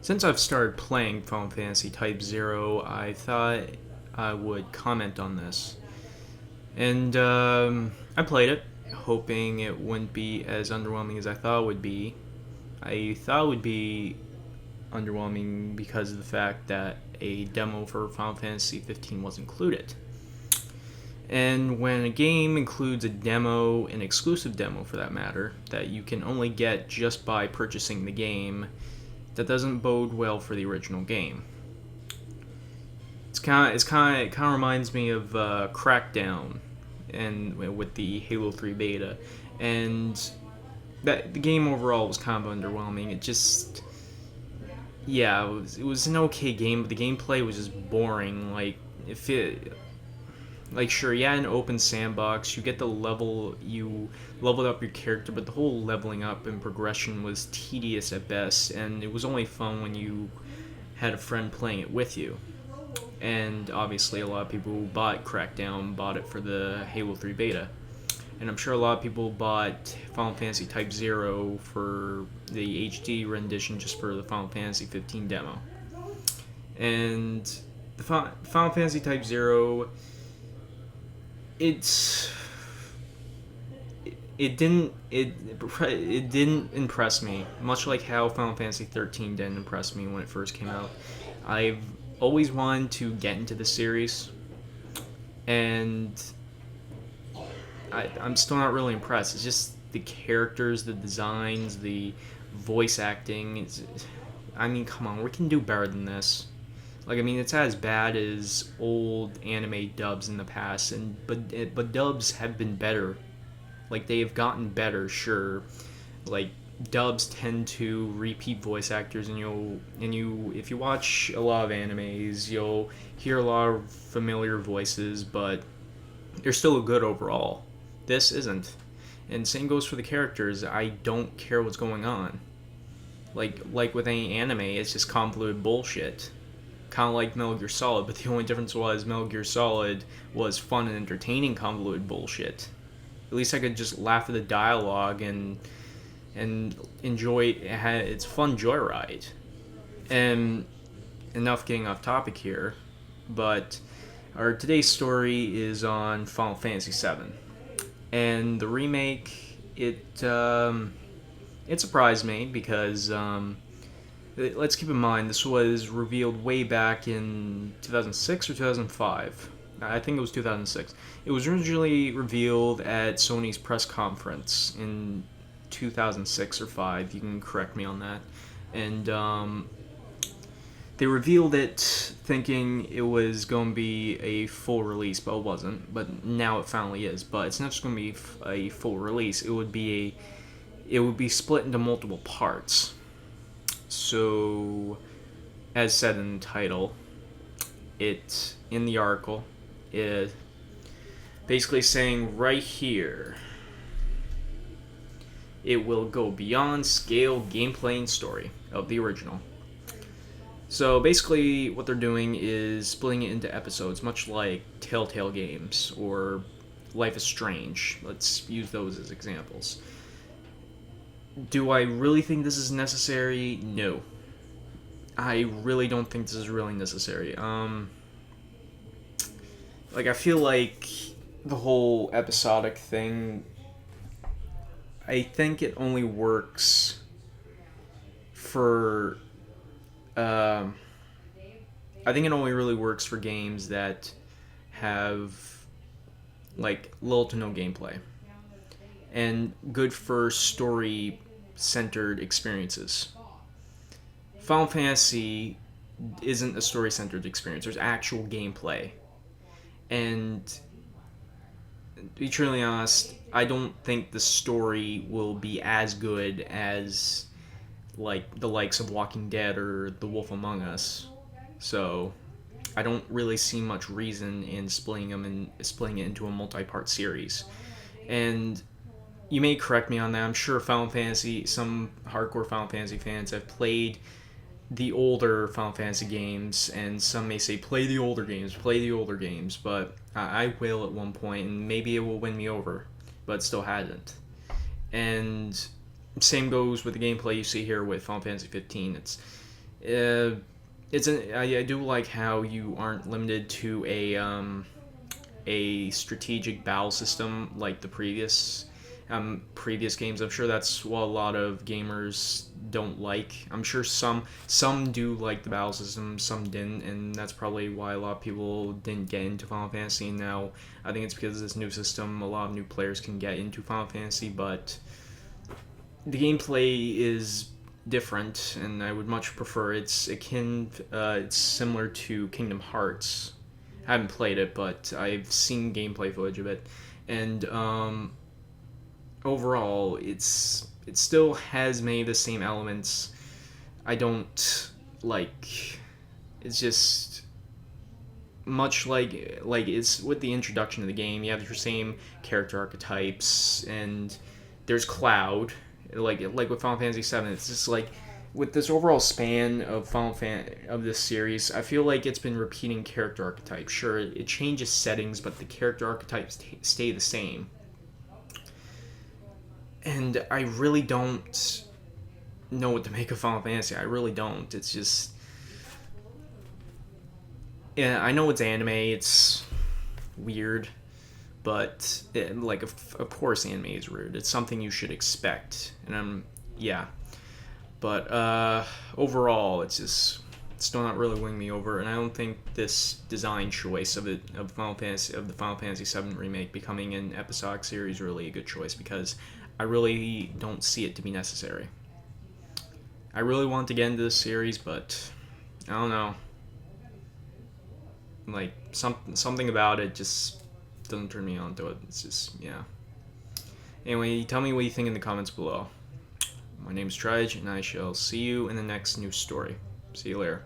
Since I've started playing Final Fantasy Type 0, I thought I would comment on this. And I played it, hoping it wouldn't be as underwhelming as I thought it would be. I thought it would be underwhelming because of the fact that a demo for Final Fantasy 15 was included. And when a game includes a demo, an exclusive demo for that matter, that you can only get just by purchasing the game, that doesn't bode well for the original game. It kind of reminds me of Crackdown, and with the Halo 3 beta, and that the game overall was kind of underwhelming. It was an okay game, but the gameplay was just boring. Sure, you had an open sandbox, you leveled up your character, but the whole leveling up and progression was tedious at best, and it was only fun when you had a friend playing it with you. And obviously a lot of people who bought Crackdown bought it for the Halo 3 beta. And I'm sure a lot of people bought Final Fantasy Type 0 for the HD rendition just for the Final Fantasy 15 demo. And the Final Fantasy Type 0, it didn't impress me, much like how Final Fantasy 13 didn't impress me when it first came out. I've always wanted to get into the series, and I'm still not really impressed. It's just the characters, the designs, the voice acting. Come on, we can do better than this. It's not as bad as old anime dubs in the past, but dubs have been better. They have gotten better, sure. Dubs tend to repeat voice actors, and if you watch a lot of animes, you'll hear a lot of familiar voices, but they're still good overall. This isn't. And same goes for the characters. I don't care what's going on. Like with any anime, it's just convoluted bullshit. Kind of like Metal Gear Solid, but the only difference was Metal Gear Solid was fun and entertaining convoluted bullshit. At least I could just laugh at the dialogue and enjoy it. It's a fun joyride. And enough getting off topic here, but our today's story is on Final Fantasy VII, and the remake. It surprised me because let's keep in mind this was revealed way back in 2006 or 2005. I think it was 2006. It was originally revealed at Sony's press conference in 2006 or 5. You can correct me on that. And they revealed it thinking it was going to be a full release, but it wasn't. But now it finally is. But it's not just going to be a full release. It would be split into multiple parts. So, as said in the title, it's in the article. It basically saying right here, it will go beyond scale, gameplay, and story of the original. So basically what they're doing is splitting it into episodes, much like Telltale games or Life is Strange. Let's use those as examples. Do I really think this is necessary? No. I really don't think this is really necessary. I feel like the whole episodic thing, I think it only works for I think it only really works for games that have little to no gameplay and good for story centered experiences. Final Fantasy isn't a story centered experience. There's actual gameplay. And to be truly honest, I don't think the story will be as good as the likes of Walking Dead or The Wolf Among Us. So I don't really see much reason in splitting it into a multi-part series. And you may correct me on that. I'm sure some hardcore Final Fantasy fans have played the older Final Fantasy games, and some may say play the older games, but I will at one point, and maybe it will win me over, but it still hasn't. And same goes with the gameplay you see here with Final Fantasy 15. I do like how you aren't limited to a strategic battle system like the previous games. I'm sure that's what a lot of gamers don't like. I'm sure some do like the battle system, some didn't, and that's probably why a lot of people didn't get into Final Fantasy. And now I think it's because of this new system, a lot of new players can get into Final Fantasy, but the gameplay is different, and I would much prefer. It's similar to Kingdom Hearts. I haven't played it, but I've seen gameplay footage of it, and overall, it still has many of the same elements. I don't like. It's just much like it's with the introduction of the game. You have your same character archetypes, and there's Cloud. Like with Final Fantasy VII, it's just like with this overall span of of this series, I feel like it's been repeating character archetypes. Sure, it changes settings, but the character archetypes stay the same. And I really don't know what to make of Final Fantasy. I really don't. It's just, yeah, I know it's anime. It's weird, but of course, anime is weird. It's something you should expect, and yeah. But overall, it's still not really winning me over, and I don't think this design choice of the Final Fantasy VII remake becoming an episodic series really a good choice, because I really don't see it to be necessary. I really want to get into this series, but I don't know. Like something about it just doesn't turn me on to it. It's just, yeah. Anyway, tell me what you think in the comments below. My name's Trudge, and I shall see you in the next news story. See you later.